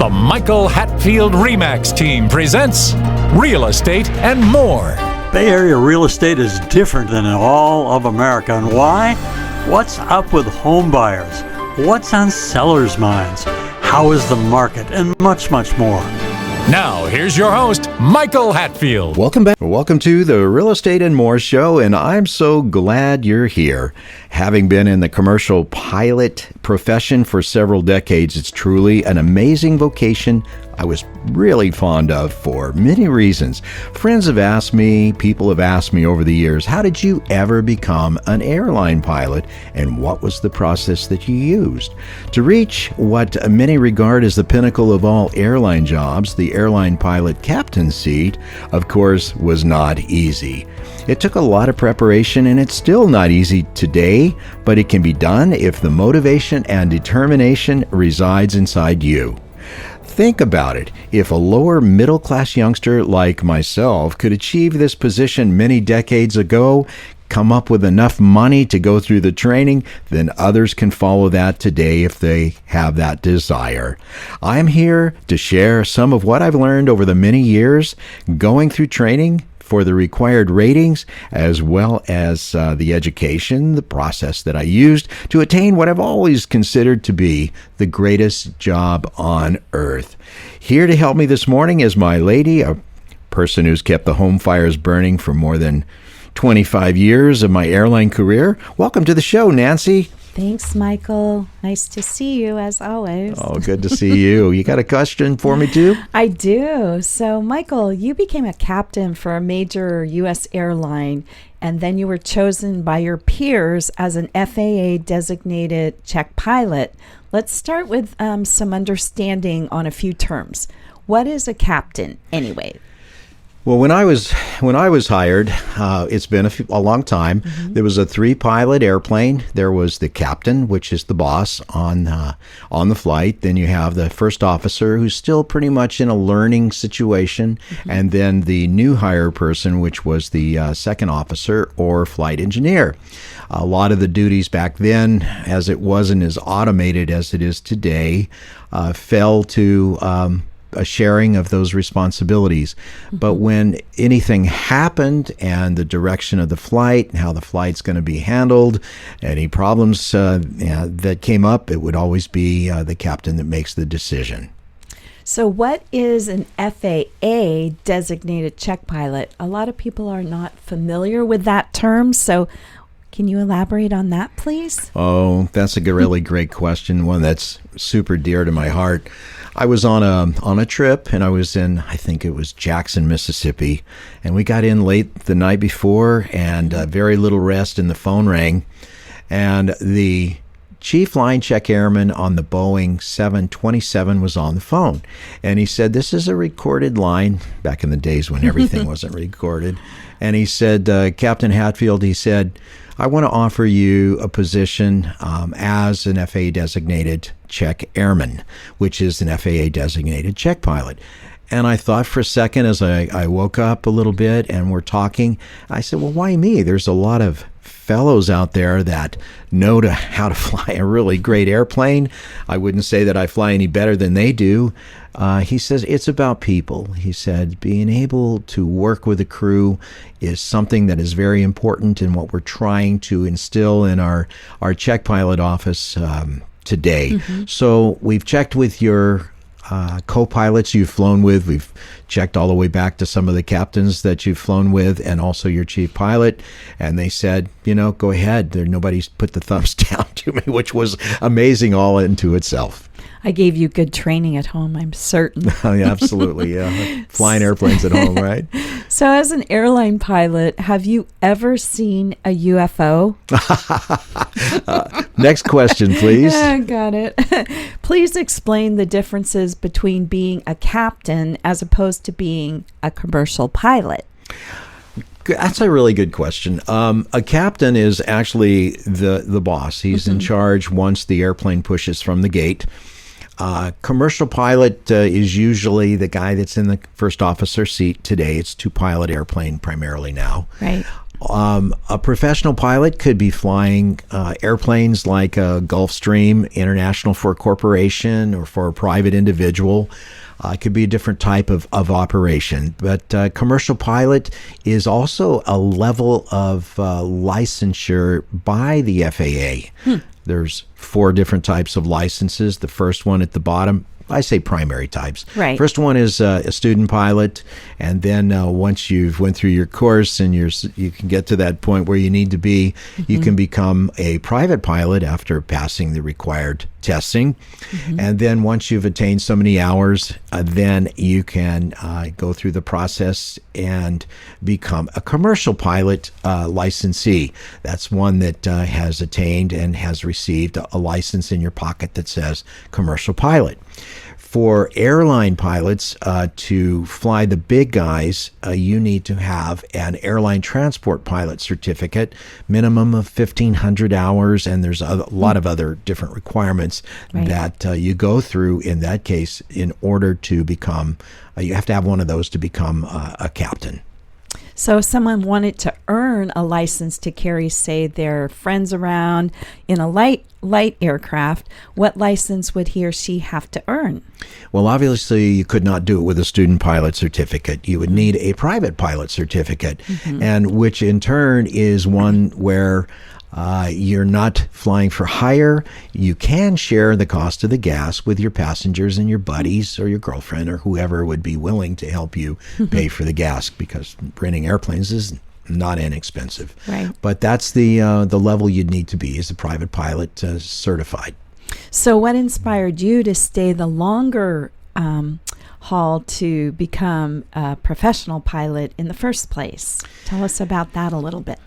The Michael Hatfield RE/MAX team presents Real Estate and More. Bay Area real estate is different than in all of America. And why? What's up with home buyers? What's on sellers' minds? How is the market? And much, much more. Now, here's your host, Michael Hatfield. Welcome back. Welcome to the Real Estate and More show, and I'm so glad you're here. Having been in the commercial pilot profession for several decades, it's truly an amazing vocation I was really fond of for many reasons. Friends have asked me, people have asked me over the years, how did you ever become an airline pilot, and what was the process that you used? To reach what many regard as the pinnacle of all airline jobs, the airline pilot captain seat, of course, was not easy. It took a lot of preparation, and it's still not easy today, but it can be done if the motivation and determination resides inside you. Think about it. If a lower middle-class youngster like myself could achieve this position many decades ago, come up with enough money to go through the training, then others can follow that today if they have that desire. I'm here to share some of what I've learned over the many years going through training for the required ratings, as well as the education, the process that I used to attain what I've always considered to be the greatest job on earth. Here to help me this morning is my lady, a person who's kept the home fires burning for more than 25 years of my airline career. Welcome to the show, Nancy. Thanks, Michael. Nice to see you, as always. Oh, good to see you. You got a question for me, too? I do. So, Michael, you became a captain for a major U.S. airline, and then you were chosen by your peers as an FAA-designated check pilot. Let's start with some understanding on a few terms. What is a captain, anyway? Well, when I was hired, it's been a long time. Mm-hmm. There was a 3-pilot airplane. There was the captain, which is the boss on the flight. Then you have the first officer, who's still pretty much in a learning situation, mm-hmm. and then the new hire person, which was the second officer or flight engineer. A lot of the duties back then, as it wasn't as automated as it is today, fell to a sharing of those responsibilities. Mm-hmm. But when anything happened and the direction of the flight and how the flight's going to be handled, any problems that came up, it would always be the captain that makes the decision. So what is an FAA designated check pilot? A lot of people are not familiar with that term, so can you elaborate on that, please? Oh, that's a really great question, one that's super dear to my heart. I was on a trip, and I was in, I think it was Jackson, Mississippi, and we got in late the night before, and very little rest, and the phone rang, and the chief line check airman on the Boeing 727 was on the phone, and he said, "This is a recorded line," back in the days when everything wasn't recorded, and he said, "Captain Hatfield," he said, "I want to offer you a position as an FAA designated check airman," which is an FAA designated check pilot. And I thought for a second as I woke up a little bit and we're talking, I said, well, why me? There's a lot of fellows out there that know how to fly a really great airplane. I wouldn't say that I fly any better than they do. He says, it's about people. He said, being able to work with a crew is something that is very important in what we're trying to instill in our check pilot office today. Mm-hmm. So we've checked with your co-pilots you've flown with. We've checked all the way back to some of the captains that you've flown with and also your chief pilot. And they said, go ahead. Nobody's put the thumbs down to me, which was amazing all into itself. I gave you good training at home, I'm certain. Yeah, absolutely, yeah. Flying airplanes at home, right? So as an airline pilot, have you ever seen a UFO? Next question, please. Got it. Please explain the differences between being a captain as opposed to being a commercial pilot. That's a really good question. A captain is actually the boss. He's mm-hmm. in charge once the airplane pushes from the gate. Commercial pilot is usually the guy that's in the first officer seat today. It's 2-pilot airplane primarily now. Right. A professional pilot could be flying airplanes like a Gulfstream International for a corporation or for a private individual. It could be a different type of operation. But commercial pilot is also a level of licensure by the FAA. There's 4 different types of licenses. The first one at the bottom, I say primary types. Right. First one is a student pilot, and then once you've went through your course and you can get to that point where you need to be, you can become a private pilot after passing the required testing. And then once you've attained so many hours, then you can go through the process and become a commercial pilot licensee. That's one that has attained and has received a license in your pocket that says commercial pilot. For airline pilots to fly the big guys, you need to have an airline transport pilot certificate, minimum of 1,500 hours, and there's a lot of other different requirements that you go through in that case in order to become, you have to have one of those to become a captain. So if someone wanted to earn a license to carry, say, their friends around in a light aircraft, what license would he or she have to earn? Well, obviously, you could not do it with a student pilot certificate. You would need a private pilot certificate, and which in turn is one where you're not flying for hire. You can share the cost of the gas with your passengers and your buddies or your girlfriend or whoever would be willing to help you pay for the gas, because renting airplanes is not inexpensive. Right. But that's the level you'd need to be as a private pilot certified. So what inspired you to stay the longer haul to become a professional pilot in the first place? Tell us about that a little bit.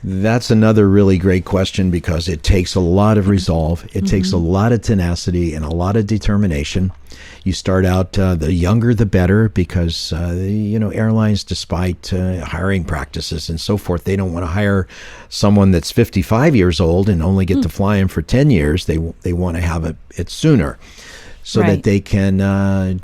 That's another really great question, because it takes a lot of resolve. It takes a lot of tenacity and a lot of determination. You start out, the younger the better, because, airlines, despite hiring practices and so forth, they don't want to hire someone that's 55 years old and only get to fly him for 10 years. They want to have it sooner, so that they can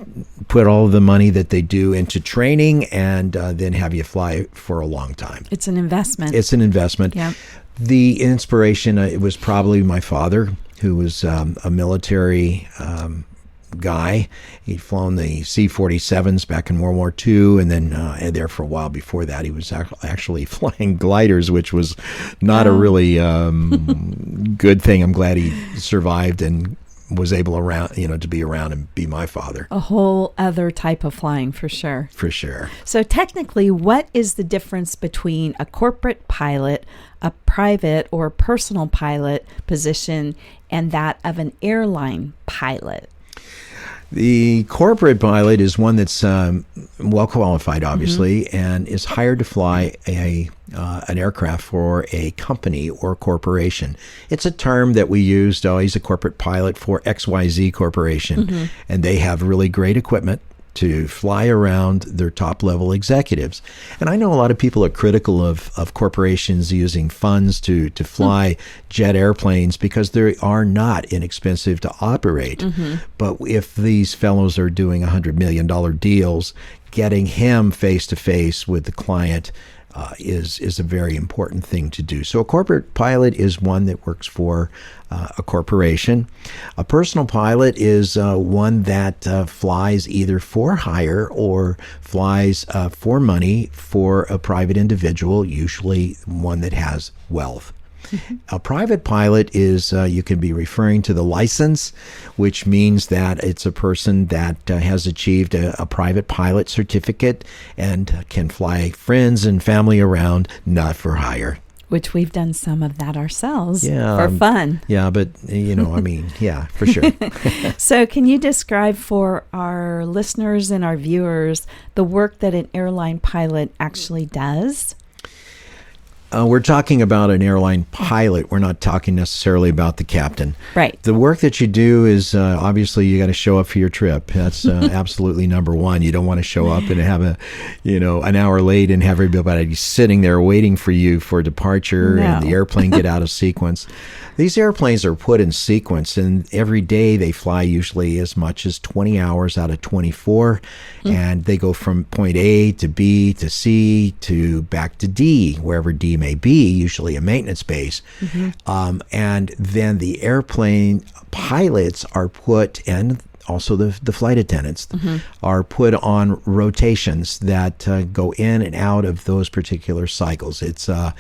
put all of the money that they do into training and then have you fly for a long time. It's an investment. It's an investment. Yeah. The inspiration, it was probably my father, who was a military guy. He'd flown the C-47s back in World War II, and then there for a while before that, he was actually flying gliders, which was not a really good thing. I'm glad he survived and was able to be around and be my father. A whole other type of flying, for sure. For sure. So technically, what is the difference between a corporate pilot, a private or personal pilot position, and that of an airline pilot? The corporate pilot is one that's well qualified, obviously, and is hired to fly an aircraft for a company or corporation. It's a term that we used. Oh, he's a corporate pilot for XYZ Corporation, and they have really great equipment to fly around their top level executives. And I know a lot of people are critical of corporations using funds to fly jet airplanes, because they are not inexpensive to operate. But if these fellows are doing $100 million deals, getting him face to face with the client is a very important thing to do. So a corporate pilot is one that works for a corporation. A personal pilot is one that flies either for hire or flies for money for a private individual, usually one that has wealth. A private pilot is, you can be referring to the license, which means that it's a person that has achieved a private pilot certificate and can fly friends and family around, not for hire. Which we've done some of that ourselves for fun. Yeah, but, yeah, for sure. So can you describe for our listeners and our viewers the work that an airline pilot actually does? We're talking about an airline pilot. We're not talking necessarily about the captain. Right. The work that you do is obviously you got to show up for your trip. That's absolutely number one. You don't want to show up and have an hour late and have everybody sitting there waiting for you for departure and the airplane get out of sequence. These airplanes are put in sequence, and every day they fly usually as much as 20 hours out of 24, and they go from point A to B to C to back to D, wherever D may be, usually a maintenance base. And then the airplane pilots are put, and also the flight attendants are put on rotations that go in and out of those particular cycles. It's a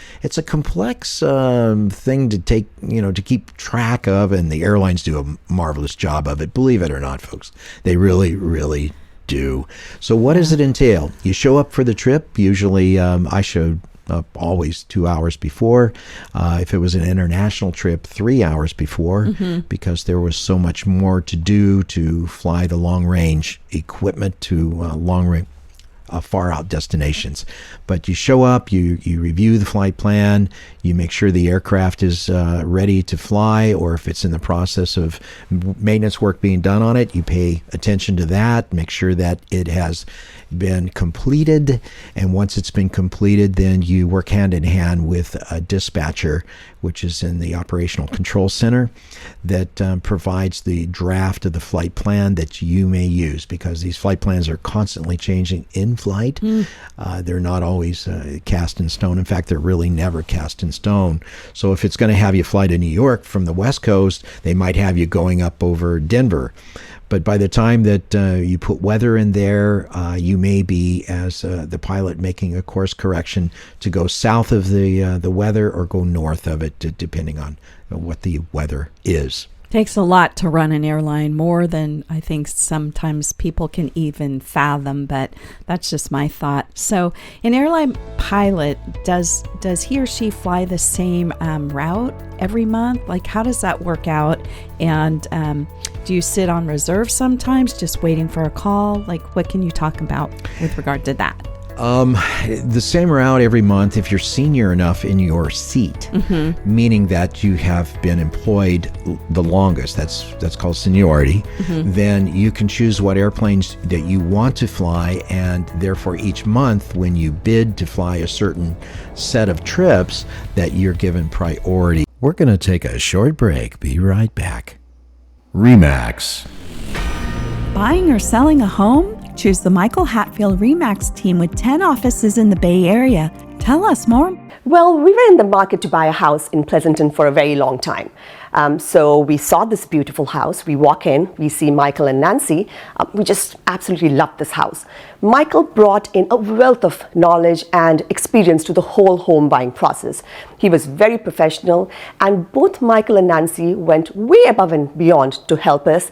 complex thing to take, to keep track of, and the airlines do a marvelous job of it. Believe it or not, folks, they really, really do. So what does it entail? You show up for the trip. Usually, I showed up always 2 hours before. If it was an international trip, 3 hours before, because there was so much more to do to fly the long range equipment to far out destinations. But you show up, you review the flight plan, you make sure the aircraft is ready to fly, or if it's in the process of maintenance work being done on it, you pay attention to that, make sure that it has been completed. And once it's been completed, then you work hand in hand with a dispatcher, which is in the operational control center, that provides the draft of the flight plan that you may use, because these flight plans are constantly changing in flight. They're not always cast in stone. In fact, they're really never cast in stone. So if it's going to have you fly to New York from the West Coast, they might have you going up over Denver. But by the time that you put weather in there, you may be, as the pilot, making a course correction to go south of the weather or go north of it, depending on what the weather is. Takes a lot to run an airline, more than I think sometimes people can even fathom, but that's just my thought. So an airline pilot, does he or she fly the same route every month? Like, how does that work out? And do you sit on reserve sometimes, just waiting for a call? Like, what can you talk about with regard to that? The same route every month if you're senior enough in your seat, meaning that you have been employed the longest. That's called seniority. Then you can choose what airplanes that you want to fly, and therefore each month when you bid to fly a certain set of trips, that you're given priority. We're going to take a short break. Be right back. RE/MAX. Buying or selling a home? Choose the Michael Hatfield RE/MAX team with 10 offices in the Bay Area. Tell us more. Well, we were in the market to buy a house in Pleasanton for a very long time. So we saw this beautiful house. We walk in, we see Michael and Nancy. We just absolutely loved this house. Michael brought in a wealth of knowledge and experience to the whole home buying process. He was very professional, and both Michael and Nancy went way above and beyond to help us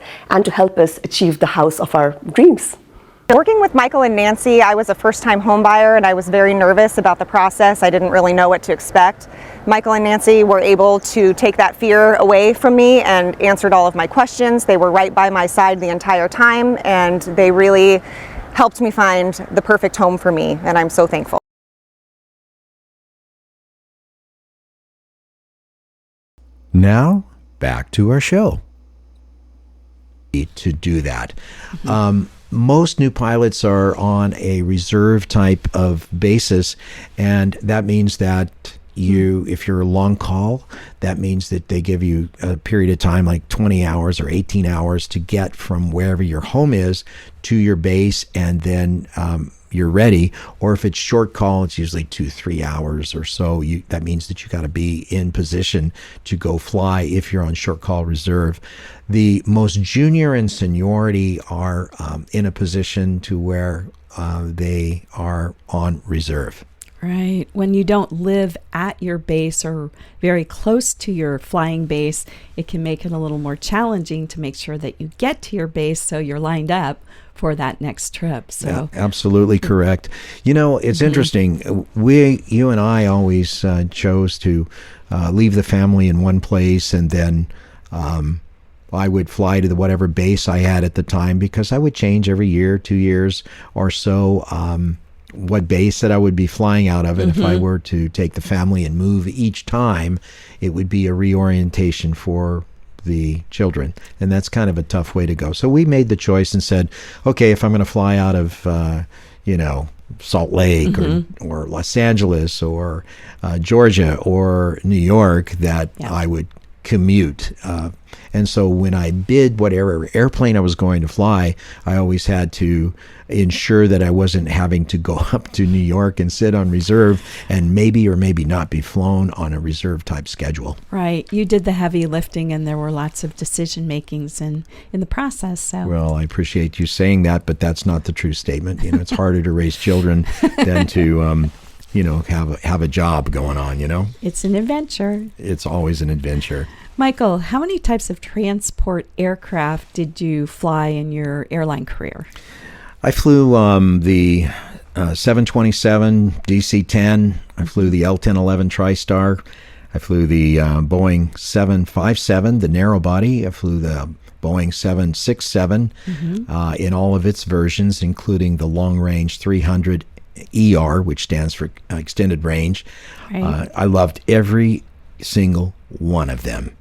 achieve the house of our dreams. Working with Michael and Nancy, I was a first-time home buyer and I was very nervous about the process. I didn't really know what to expect. Michael and Nancy were able to take that fear away from me and answered all of my questions. They were right by my side the entire time, and they really helped me find the perfect home for me, and I'm so thankful. Now, back to our show. To do that. Most new pilots are on a reserve type of basis, and that means that if you're a long call, that means that they give you a period of time like 20 hours or 18 hours to get from wherever your home is to your base, and then you're ready. Or if it's short call, it's usually 2-3 hours or so. That means that you got to be in position to go fly if you're on short call reserve. The most junior in seniority are in a position to where they are on reserve. Right. When you don't live at your base or very close to your flying base, it can make it a little more challenging to make sure that you get to your base so you're lined up for that next trip. So yeah, absolutely correct. It's interesting. You and I always chose to leave the family in one place, and then I would fly to whatever base I had at the time, because I would change every year, 2 years or so, what base that I would be flying out of. And if I were to take the family and move each time, it would be a reorientation for the children. And that's kind of a tough way to go. So we made the choice and said, okay, if I'm going to fly out of, Salt Lake or Los Angeles or Georgia or New York, that I would commute. And so when I bid whatever airplane I was going to fly, I always had to ensure that I wasn't having to go up to New York and sit on reserve and maybe or maybe not be flown on a reserve type schedule. Right. You did the heavy lifting, and there were lots of decision makings in the process. So Well, I appreciate you saying that, but that's not the true statement. It's harder to raise children than to have a job going on. it's an adventure. It's always an adventure. Michael, how many types of transport aircraft did you fly in your airline career? I flew the 727 DC-10. I flew the L-1011 TriStar. I flew the Boeing 757, the narrow body. I flew the Boeing 767 in all of its versions, including the long-range 300 ER, which stands for extended range. Right. I loved every single one of them.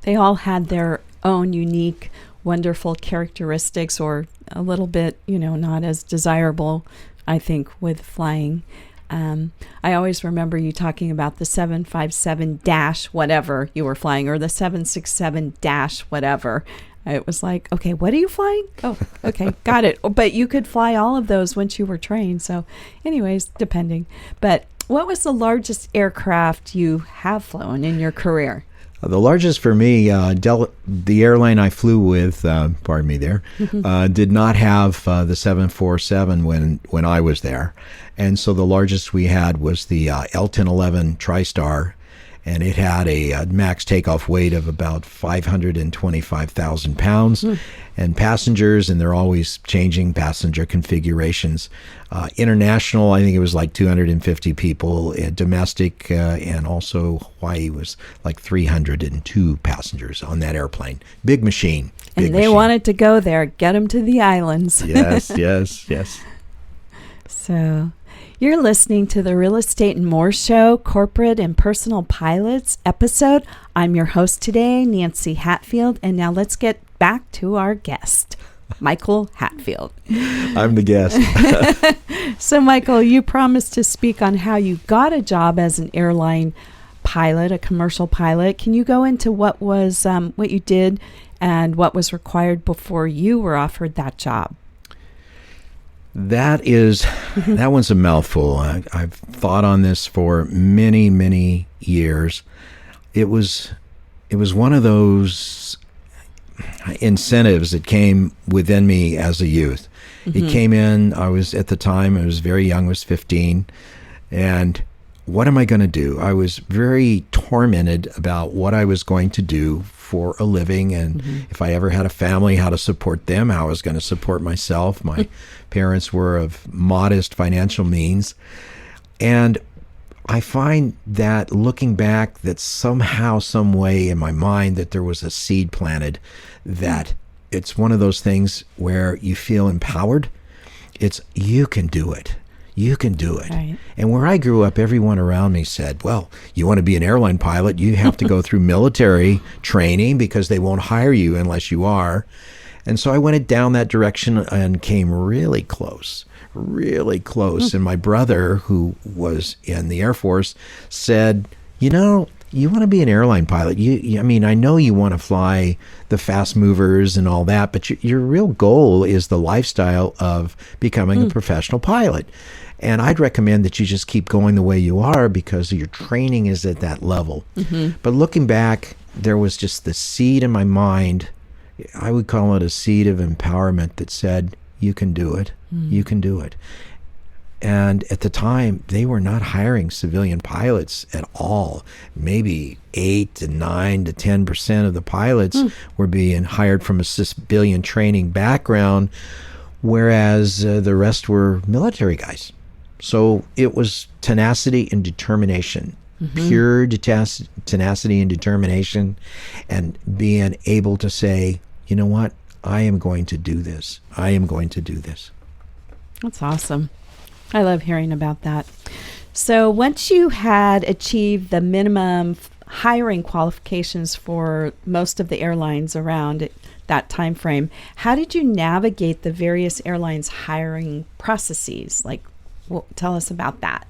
They all had their own unique, wonderful characteristics, or a little bit, not as desirable, I think, with flying. I always remember you talking about the 757 dash whatever you were flying, or the 767 dash whatever. It was like, okay, what are you flying? Oh, okay, got it. But you could fly all of those once you were trained. So anyways, depending. But what was the largest aircraft you have flown in your career? The largest for me, the airline I flew with, pardon me there, did not have the 747 when I was there. And so the largest we had was the L-1011 TriStar, and it had a max takeoff weight of about 525,000 pounds. And passengers, and they're always changing passenger configurations. International, I think it was like 250 people. Domestic and also Hawaii was like 302 passengers on that airplane. Big machine. And they wanted to go there, get them to the islands. Yes, yes, yes. So you're listening to the Real Estate and More Show, Corporate and Personal Pilots episode. I'm your host today, Nancy Hatfield, and now let's get back to our guest, Michael Hatfield. I'm the guest. So, Michael, you promised to speak on how you got a job as an airline pilot, a commercial pilot. Can you go into what you did and what was required before you were offered that job? That one's a mouthful. I've thought on this for many, many years. It was one of those incentives that came within me as a youth. It came in, I was very young, I was 15, and what am I going to do? I was very tormented about what I was going to do for a living, and if I ever had a family, how to support them, how I was going to support myself. My parents were of modest financial means, and I find that looking back, that somehow, some way in my mind, that there was a seed planted, that it's one of those things where you feel empowered. It's, you can do it. You can do it. Right. And where I grew up, everyone around me said, well, you want to be an airline pilot, you have to go through military training because they won't hire you unless you are. And so I went down that direction and came really close. And my brother, who was in the Air Force, said, you want to be an airline pilot. I know you want to fly the fast movers and all that, but your real goal is the lifestyle of becoming a professional pilot. And I'd recommend that you just keep going the way you are because your training is at that level. But looking back, there was just the seed in my mind. I would call it a seed of empowerment that said, you can do it. You can do it. And at the time, they were not hiring civilian pilots at all. Maybe 8 to 9 to 10% of the pilots were being hired from a civilian training background, whereas the rest were military guys. So it was tenacity and determination, pure tenacity and determination, and being able to say, you know what, I am going to do this. I am going to do this. That's awesome. I love hearing about that. So once you had achieved the minimum hiring qualifications for most of the airlines around that time frame, how did you navigate the various airlines hiring processes? Tell us about that.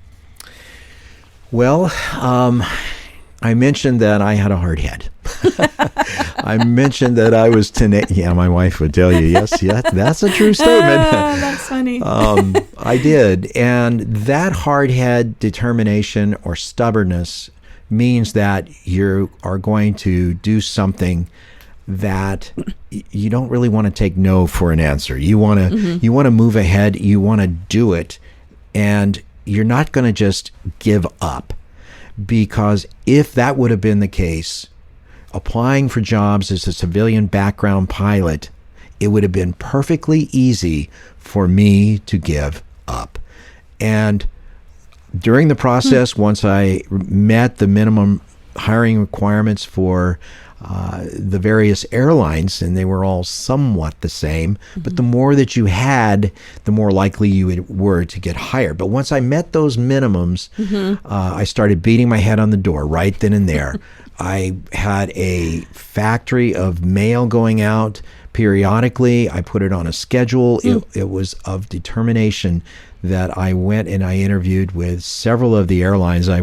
Well, I mentioned that I had a hard head. I mentioned that I was tenacious. Yeah, my wife would tell you, yes, that's a true statement. That's funny. I did. And that hard-head determination or stubbornness means that you are going to do something that you don't really want to take no for an answer. You want to move ahead. You want to do it. And you're not going to just give up. Because if that would have been the case, applying for jobs as a civilian background pilot, it would have been perfectly easy for me to give up. And during the process, once I met the minimum hiring requirements for the various airlines, and they were all somewhat the same, but the more that you had, the more likely you were to get hired. But once I met those minimums, I started beating my head on the door right then and there. I had a factory of mail going out periodically. I put it on a schedule. It was of determination that I went and I interviewed with several of the airlines. I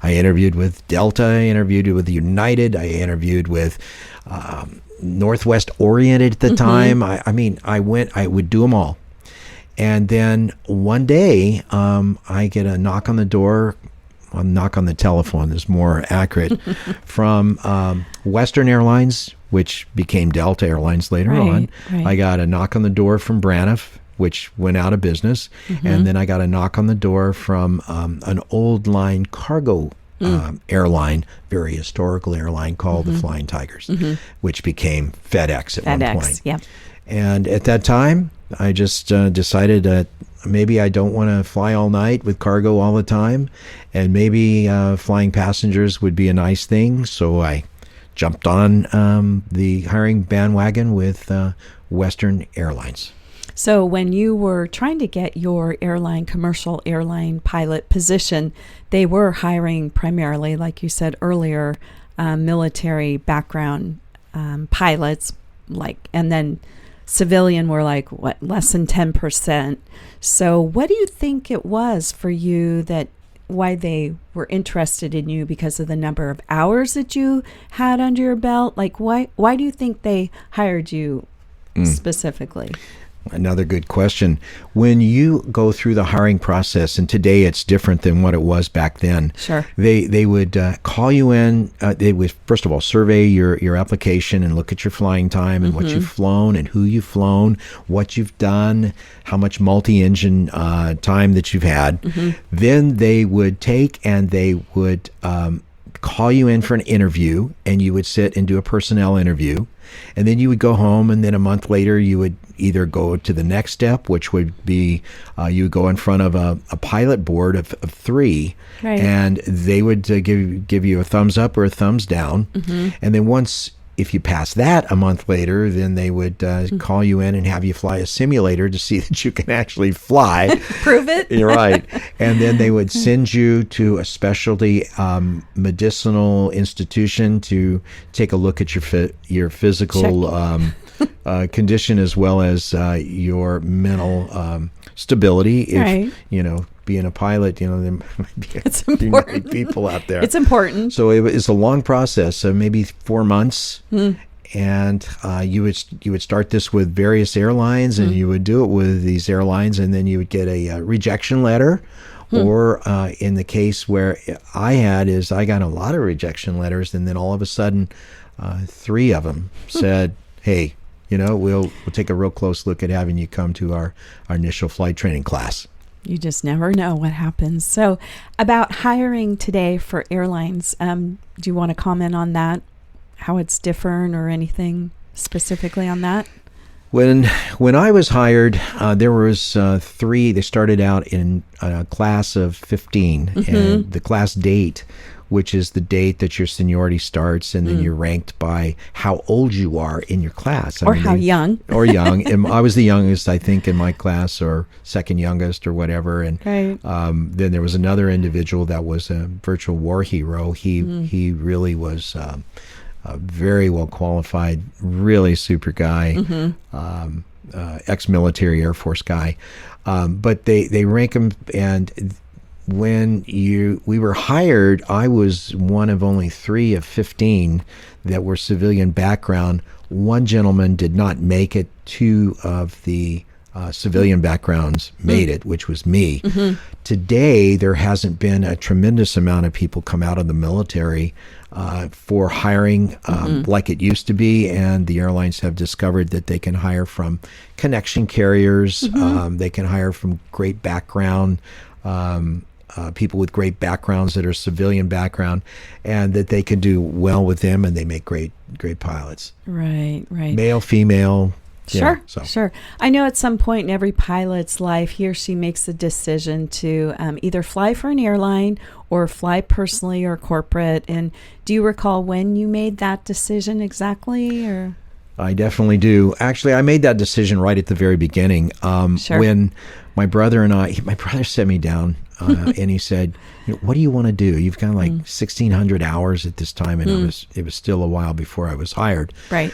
interviewed with Delta, I interviewed with United, I interviewed with Northwest Orient at the time. I would do them all. And then one day, I get a knock on the door, a knock on the telephone is more accurate, from Western Airlines, which became Delta Airlines later on. Right. I got a knock on the door from Braniff, which went out of business. And then I got a knock on the door from an old line cargo airline, very historical airline called the Flying Tigers, which became FedEx at one point. Yeah. And at that time, I just decided that maybe I don't want to fly all night with cargo all the time, and maybe flying passengers would be a nice thing. So I jumped on the hiring bandwagon with Western Airlines. So when you were trying to get your commercial airline pilot position, they were hiring primarily, like you said earlier, military background pilots, and then civilian were less than 10%. So what do you think it was for you why they were interested in you? Because of the number of hours that you had under your belt? Why do you think they hired you specifically? Another good question. When you go through the hiring process, and today it's different than what it was back then. Sure. They would call you in. They would, first of all, survey your application and look at your flying time and what you've flown and who you've flown, what you've done, how much multi-engine time that you've had. Then they would take and they would call you in for an interview, and you would sit and do a personnel interview. And then you would go home, and then a month later you would either go to the next step, which would be you would go in front of a pilot board of 3, and they would give you a thumbs up or a thumbs down. And then if you pass that a month later, then they would call you in and have you fly a simulator to see that you can actually fly. Prove it. You're right. And then they would send you to a specialty medicinal institution to take a look at your physical condition, as well as your mental stability. If being a pilot, there might be it's a few people out there. It's important. So it's a long process, so maybe 4 months. And you would start this with various airlines, and you would do it with these airlines, and then you would get a rejection letter. Or in the case where I got a lot of rejection letters, and then all of a sudden 3 of them said, hey, we'll take a real close look at having you come to our initial flight training class. You just never know what happens. So about hiring today for airlines, do you want to comment on that? How it's different or anything specifically on that? When I was hired, there was 3. They started out in a class of 15, and the class date, which is the date that your seniority starts, and then you're ranked by how old you are in your class. How young. Or young. And I was the youngest, I think, in my class, or second youngest or whatever. And then there was another individual that was a virtual war hero. He really was very well qualified, really super guy, ex-military Air Force guy. But they rank him, and when we were hired, I was one of only 3 of 15 that were civilian background. One gentleman did not make it. 2 of the civilian backgrounds made it, which was me. Today, there hasn't been a tremendous amount of people come out of the military for hiring like it used to be, and the airlines have discovered that they can hire from connection carriers. They can hire from great background people with great backgrounds that are civilian background, and that they can do well with them, and they make great pilots. Right. Male, female. Sure, Yeah, sure. I know at some point in every pilot's life, he or she makes the decision to either fly for an airline or fly personally or corporate. And do you recall when you made that decision exactly? Or I definitely do. Actually, I made that decision right at the very beginning. Sure. When my brother sat me down and he said, "What do you want to do? You've got like 1,600 hours at this time," and it was still a while before I was hired. Right.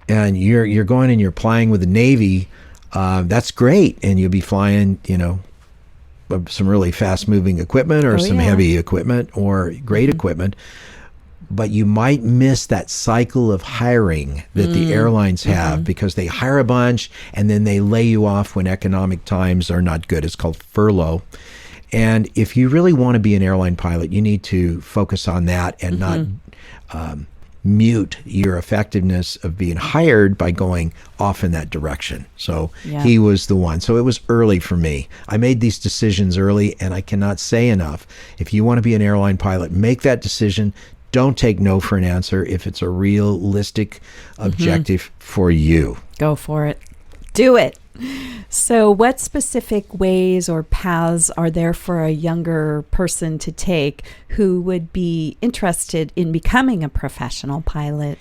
And you're going and you're flying with the Navy. That's great, and you'll be flying, some really fast moving equipment or some heavy equipment or great equipment. But you might miss that cycle of hiring that the airlines have, because they hire a bunch and then they lay you off when economic times are not good. It's called furlough. And if you really want to be an airline pilot, you need to focus on that and not mute your effectiveness of being hired by going off in that direction. So he was the one. So it was early for me. I made these decisions early, and I cannot say enough. If you want to be an airline pilot, make that decision. Don't take no for an answer if it's a realistic objective for you. Go for it. Do it. So what specific ways or paths are there for a younger person to take who would be interested in becoming a professional pilot?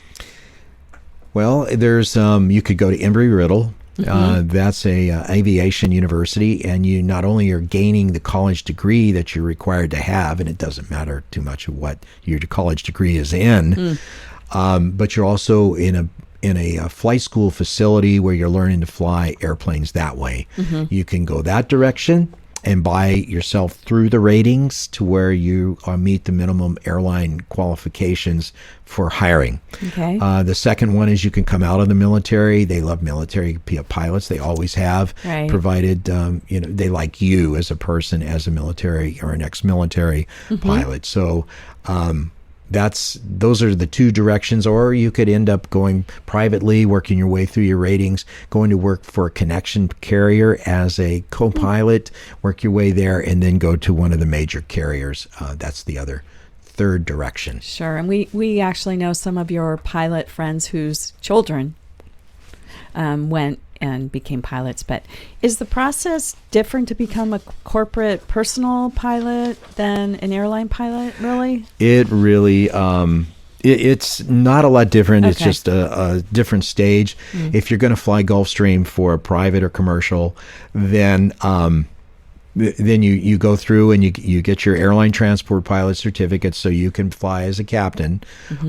Well, there's you could go to Embry-Riddle. That's a aviation university, and you not only are gaining the college degree that you're required to have, and it doesn't matter too much of what your college degree is in, but you're also in a flight school facility where you're learning to fly airplanes that way. You can go that direction and buy yourself through the ratings to where you meet the minimum airline qualifications for hiring. Okay. The second one is you can come out of the military. They love military pilots. They always have, provided they like you as a person, as a military or an ex-military pilot. So those are the 2 directions. Or you could end up going privately, working your way through your ratings, going to work for a connection carrier as a co-pilot, work your way there, and then go to one of the major carriers. That's the other 3rd direction. Sure. And we actually know some of your pilot friends whose children went and became pilots. But is the process different to become a corporate personal pilot than an airline pilot, really? It really, it's not a lot different. It's just a different stage. If you're going to fly Gulfstream for a private or commercial, then you go through and you get your airline transport pilot certificate so you can fly as a captain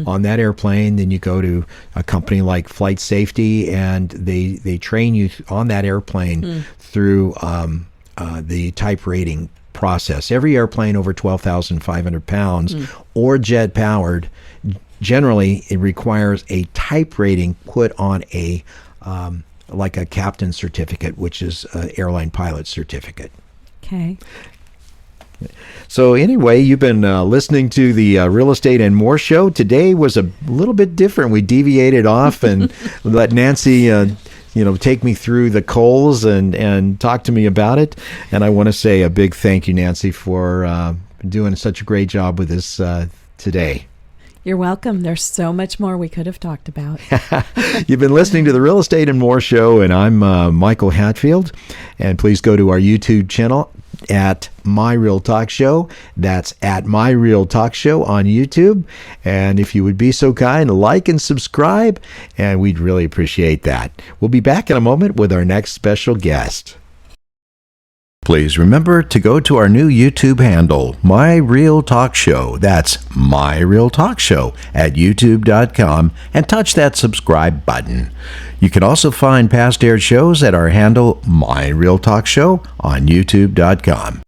on that airplane. Then you go to a company like Flight Safety, and they train you on that airplane through the type rating process. Every airplane over 12,500 pounds or jet powered, generally it requires a type rating put on a like a captain certificate, which is an airline pilot certificate. Okay. So anyway, you've been listening to the Real Estate and More show. Today was a little bit different. We deviated off and let Nancy, take me through the coals and talk to me about it. And I want to say a big thank you, Nancy, for doing such a great job with this today. You're welcome. There's so much more we could have talked about. You've been listening to the Real Estate and More show, and I'm Michael Hatfield. And please go to our YouTube channel at My Real Talk Show. That's at My Real Talk Show on YouTube. And if you would be so kind, like and subscribe, and we'd really appreciate that. We'll be back in a moment with our next special guest. Please remember to go to our new YouTube handle, My Real Talk Show. That's My Real Talk Show at youtube.com, and touch that subscribe button. You can also find past aired shows at our handle, My Real Talk Show, on youtube.com.